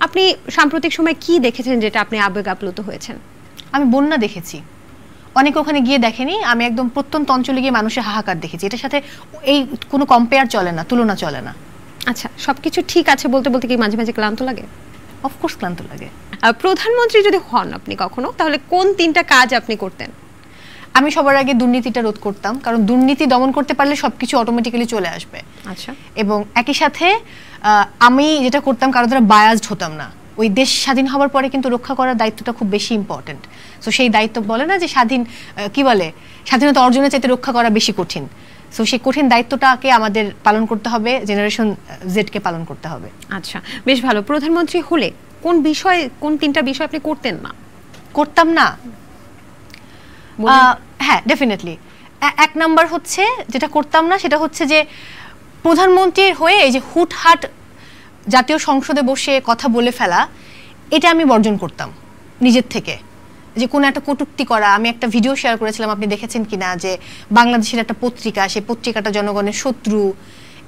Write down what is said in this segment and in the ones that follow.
আপনি সাম্প্রতিক সময় কি দেখেছেন যেটা আপনি আবেগ আপ্লুত হয়েছেন? আমি বন্যা দেখেছি, অনেকে ওখানে গিয়ে দেখেনি, আমি একদম প্রত্যন্ত অঞ্চলে গিয়ে মানুষের হাহাকার দেখেছি। এটার সাথে এই কোনো কম্পেয়ার চলে না, তুলনা চলে না। আচ্ছা, সবকিছু ঠিক আছে বলতে বলতে কি মাঝে মাঝে ক্লান্ত লাগে? অফকোর্স ক্লান্ত লাগে। প্রধানমন্ত্রী যদি হন আপনি কখনো, তাহলে কোন 3টা কাজ আপনি করতেন? আমি সবার আগে দুর্নীতিটা রোধ করতাম, কারণ দুর্নীতি দমন করতে পারলে সবকিছু অটোমেটিক্যালি চলে আসবে। আচ্ছা। এবং একই সাথে আমি যেটা করতাম, কারো দ্বারা বায়াসড হতাম না। ওই দেশ স্বাধীন হওয়ার পরে কিন্তু রক্ষা করার দায়িত্বটা খুব বেশি ইম্পর্টেন্ট। সো সেই দায়িত্ব বলে না যে স্বাধীনতা অর্জনের চাইতে রক্ষা করা বেশি কঠিন। সো সেই কঠিন দায়িত্বটাকে আমাদের পালন করতে হবে, জেনারেশন জেডকে পালন করতে হবে। আচ্ছা, বেশ ভালো। প্রধানমন্ত্রী হলে কোন 3টা বিষয় আপনি করতেন না? করতাম না? হ্যাঁ, ডেফিনেটলি। এক নাম্বার হচ্ছে যেটা করতাম না, সেটা হচ্ছে যে প্রধানমন্ত্রীর হয়ে এই যে হুটহাট জাতীয় সংসদে বসে কথা বলে ফেলা, এটা আমি বর্জন করতাম নিজের থেকে। যে কোনো একটা কটূক্তি করা, আমি একটা ভিডিও শেয়ার করেছিলাম, আপনি দেখেছেন কিনা, যে বাংলাদেশের একটা পত্রিকা, সেই পত্রিকাটা জনগণের শত্রু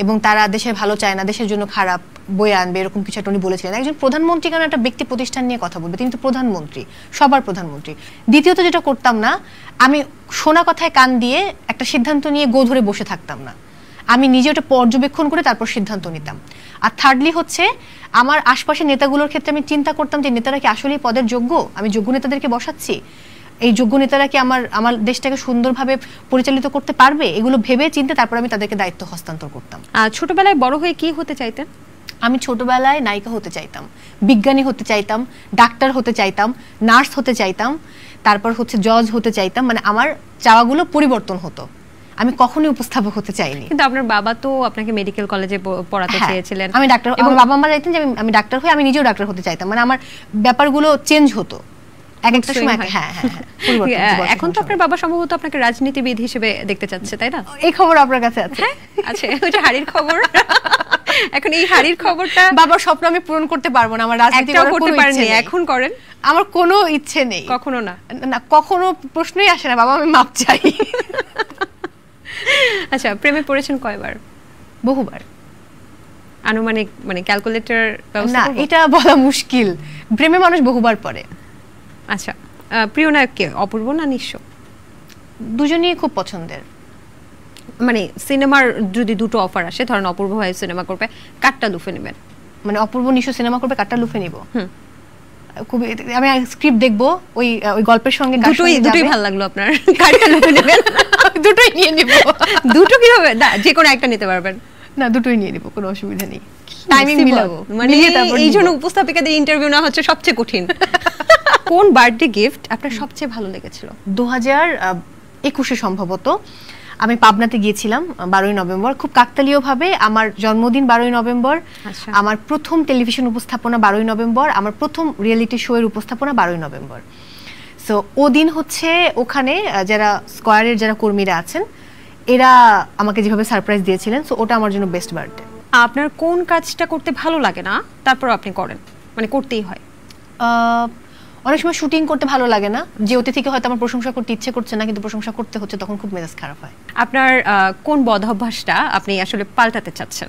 এবং তারা দেশের ভালো চায় না, দেশের জন্য খারাপ বয়ে আনবে, এরকম কিছু একটা উনি বলেছিলেন। একজন প্রধানমন্ত্রী কেন একটা ব্যক্তি প্রতিষ্ঠান নিয়ে কথা বলবে? তিনি তো প্রধানমন্ত্রী, সবার প্রধানমন্ত্রী। দ্বিতীয়ত যেটা করতাম না, আমি শোনা কথায় কান দিয়ে একটা সিদ্ধান্ত নিয়ে গো ধরে বসে থাকতাম না। আমি নিজে ওটা পর্যবেক্ষণ করে তারপর সিদ্ধান্ত নিতাম। আর থার্ডলি হচ্ছে আমার আশপাশের নেতাগুলোর ক্ষেত্রে আমি চিন্তা করতাম যে নেতারা কি আসলেই পদের যোগ্য? আমি যোগ্য নেতাদেরকে বসাচ্ছি? এই যোগ্য নেতারা কি আমার দেশটাকে সুন্দরভাবে পরিচালিত করতে পারবে? এগুলো ভেবে চিন্তে তারপর আমি তাদেরকে দায়িত্ব হস্তান্তর করতাম। ছোটবেলায় বড় হয়ে কি হতে চাইতেন? আমি ছোটবেলায় নায়িকা হতে চাইতাম, বিজ্ঞানী হতে চাইতাম, ডাক্তার হতে চাইতাম, নার্স হতে চাইতাম, তারপর হচ্ছে জজ হতে চাইতাম। মানে আমার চাওয়াগুলো পরিবর্তন হতো, আমি কখনোই উপস্থাপক হতে চাইনি। কিন্তু আপনার বাবা তো আপনাকে মেডিকেল কলেজে পড়াতে চেয়েছিলেন। আমি ডাক্তার, এবং বাবা মা চাইতেন যে আমি ডাক্তার হই, আমি নিজেও ডাক্তার হতে চাইতাম। মানে আমার ব্যাপারগুলো চেঞ্জ হতো এক একটা সময়। হ্যাঁ, এখন তো আপনার বাবা সম্ভবত আপনাকে রাজনীতিবিদ হিসেবে দেখতে চাচ্ছে, তাই না? এই খবর আপনার কাছে আছে? আচ্ছা, ওই যে হাড়ির খবর। এখন এই হাড়ির খবরটা, বাবার স্বপ্ন আমি পূরণ করতে পারবো না, আমার রাজনীতি করতে পারেননি, এখন করেন? আমার কোনো ইচ্ছে নেই। কখনো না? না, কখনো প্রশ্নই আসে না। বাবা, আমি মাপ চাই। আচ্ছা, প্রেমে পড়েছেন কয়বার? বহুবার। আনুমানিক, মানে ক্যালকুলেটর না, এটা বলা মুশকিল। প্রেমে মানুষ বহুবার পড়ে। আচ্ছা, প্রিয় নায়ক কে, অপূর্ব না নিঃস্ব? দুজনেই খুব পছন্দের। মানে সিনেমার যদি দুটো অফার আসে, ধরেন অপূর্ব ভাই সিনেমা করবে, কাটটা লুফে নেবেন? মানে অপূর্ব নিঃস্ব সিনেমা করবে, কাটটা লুফে নিব? খুব, আমি স্ক্রিপ্ট দেখবো, ওই গল্পের সঙ্গে দুটোই ভালো লাগলো আপনার, কাটটা লুফে নেবেন? দুটোই নিয়ে নিব। দুটো কিভাবে? না, যে কোনো একটা নিতে পারবেন? না, দুটোই নিয়ে নিব, কোনো অসুবিধা নেই। টাইমিং মিলাবো। মানে এই জন্য উপস্থাপিকাদের ইন্টারভিউ নেওয়া হচ্ছে সবচেয়ে কঠিন। কোন বার্থডে গিফট আপনার সবচেয়ে ভালো লেগেছিল? 2021 সম্ভবত আমি পাবনাতে গিয়েছিলাম 12ই নভেম্বর, খুব কাকতালীয়ভাবে আমার জন্মদিন 12ই নভেম্বর, আমার প্রথম টেলিভিশন উপস্থাপনা 12ই নভেম্বর, আমার প্রথম রিয়েলিটি শো এর উপস্থাপনা 12ই নভেম্বর। সো ওদিন হচ্ছে ওখানে যারা স্কয়ারের যারা কর্মীরা আছেন, এরা আমাকে যেভাবে সারপ্রাইজ দিয়েছিলেন, সো ওটা আমার জন্য বেস্ট বার্থডে। আপনার কোন কাজটা করতে ভালো লাগে না, তারপর আপনি করেন, মানে করতেই হয়? অনেক সময় শুটিং করতে ভালো লাগে না, যে অতিথিকে হয়তো আমার প্রশংসা করতে ইচ্ছে করছে না, কিন্তু প্রশংসা করতে হচ্ছে, তখন খুব মেজাজ খারাপ হয়। আপনার কোন বদঅভ্যাসটা আপনি আসলে পাল্টাতে চাচ্ছেন?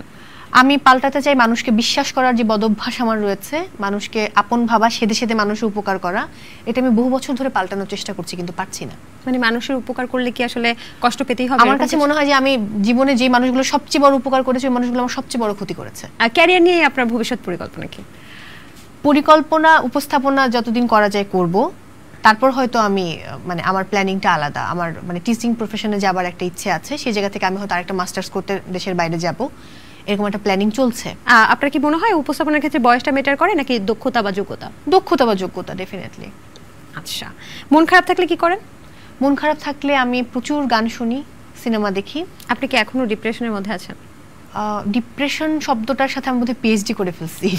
আমি পাল্টাতে চাই মানুষকে বিশ্বাস করার যে বদঅভ্যাস আমার রয়েছে, মানুষকে আপন ভাবা, সেদে সেদে মানুষের উপকার করা, এটা আমি বহু বছর ধরে পাল্টানোর চেষ্টা করছি, কিন্তু পারছি না। মানে মানুষের উপকার করলে কি আসলে কষ্ট পেতেই হবে? আমার কাছে মনে হয় যে আমি জীবনে যে মানুষগুলো সবচেয়ে বড় উপকার করেছে, ওই মানুষগুলো আমার সবচেয়ে বড় ক্ষতি করেছে। ক্যারিয়ার নিয়ে আপনার ভবিষ্যৎ পরিকল্পনা কি? পরিকল্পনা, উপস্থাপনা যতদিন করা যায় করব, তারপর হয়তো আমি মানে আমার প্ল্যানিংটা আলাদা। আমার মানে টিচিং প্রফেশনে যাবার একটা ইচ্ছে আছে, সেই জায়গা থেকে আমি হয়তো আরেকটা মাস্টার্স করতে দেশের বাইরে যাব, এরকম একটা প্ল্যানিং চলছে। আপনার কি মনে হয় উপস্থাপনার ক্ষেত্রে বয়সটা ম্যাটার করে নাকি দক্ষতা বা যোগ্যতা? দক্ষতা বা যোগ্যতা, ডেফিনেটলি। আচ্ছা, মন খারাপ থাকলে কি করেন? মন খারাপ থাকলে আমি প্রচুর গান শুনি, সিনেমা দেখি। আপনি কি এখনো ডিপ্রেশনের মধ্যে আছেন? ডিপ্রেশন শব্দটার সাথে আমি বোধহয় পিএইচডি করে ফেলছি।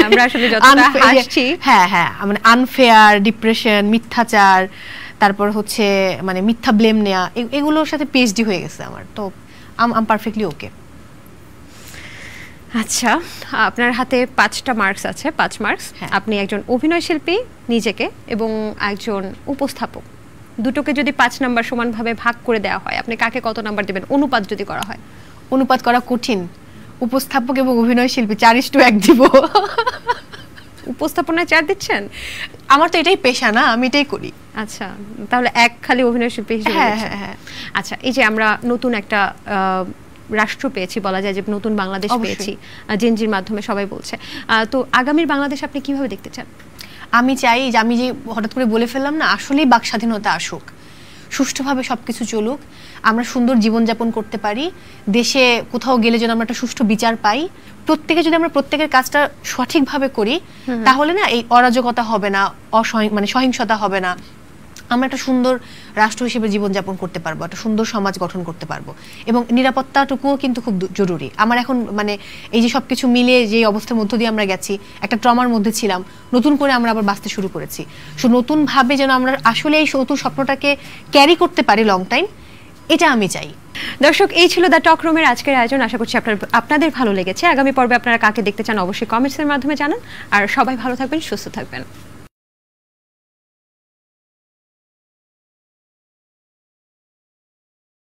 আমরা আসলে যতটা হাসছি, হ্যাঁ, মানে আনফেয়ার, ডিপ্রেশন, মিথ্যাচার, তারপর হচ্ছে মানে মিথ্যা ব্লেম নেওয়া, এগুলোর সাথে পিএইচডি হয়ে গেছে আমার, তো আম পারফেক্টলি ওকে। আচ্ছা, আপনার হাতে 5টা মার্কস আছে, 5 মার্কস। আপনি একজন অভিনয় শিল্পী নিজেকে এবং একজন উপস্থাপক, দুটোকে যদি 5 নাম্বার সমানভাবে ভাগ করে দেওয়া হয়, আপনি কাকে কত নাম্বার দিবেন? অনুপাত যদি করা হয়? অনুপাত করা কঠিন, উপস্থাপক এবং অভিনয় শিল্পী 4:1 দিব। উপস্থাপনায় 4 দিচ্ছেন? আমার তো এটাই পেশা না, আমি এটাই করি। আচ্ছা, তাহলে 1 খালি অভিনয় শিল্পী হিসেবে। হ্যাঁ। আচ্ছা, এই যে আমরা নতুন একটা রাষ্ট্র পেয়েছি, বলা যায় যে নতুন বাংলাদেশ পেয়েছি, জেনজির মাধ্যমে সবাই বলছে, তো আগামীর বাংলাদেশ আপনি কিভাবে দেখতে চান? আমি চাই যে আমি যে হঠাৎ করে বলে ফেললাম না, আসলেই বাক স্বাধীনতা আসুক, সুষ্ঠুভাবে সবকিছু চলুক, আমরা সুন্দর জীবনযাপন করতে পারি, দেশে কোথাও গেলে যেন আমরা একটা সুষ্ঠু বিচার পাই, প্রত্যেকে যদি আমরা প্রত্যেকের কাজটা সঠিকভাবে করি তাহলে না এই অরাজকতা হবে না, মানে সহিংসতা হবে না, আমরা একটা সুন্দর রাষ্ট্র হিসেবে জীবনযাপন করতে পারবো, একটা সুন্দর সমাজ গঠন করতে পারবো। এবং নিরাপত্তাটুকুও কিন্তু খুব জরুরি। আমার এখন মানে এই যে সবকিছু মিলে যে অবস্থার মধ্য দিয়ে আমরা গেছি, একটা ট্রমার মধ্যে ছিলাম, নতুন করে আমরা আবার বাঁচতে শুরু করেছি। সো নতুনভাবে যেন আমরা আসলে এই নতুন স্বপ্নটাকে ক্যারি করতে পারি লং টাইম, এটা আমি চাই। দর্শক, এই ছিল দ্য টক রুমের আজকের আয়োজন। আশা করছি আপনাদের ভালো লেগেছে। আগামী পর্বে আপনারা কাকে দেখতে চান অবশ্যই কমেন্টসের মাধ্যমে জানান। আর সবাই ভালো থাকবেন, সুস্থ থাকবেন।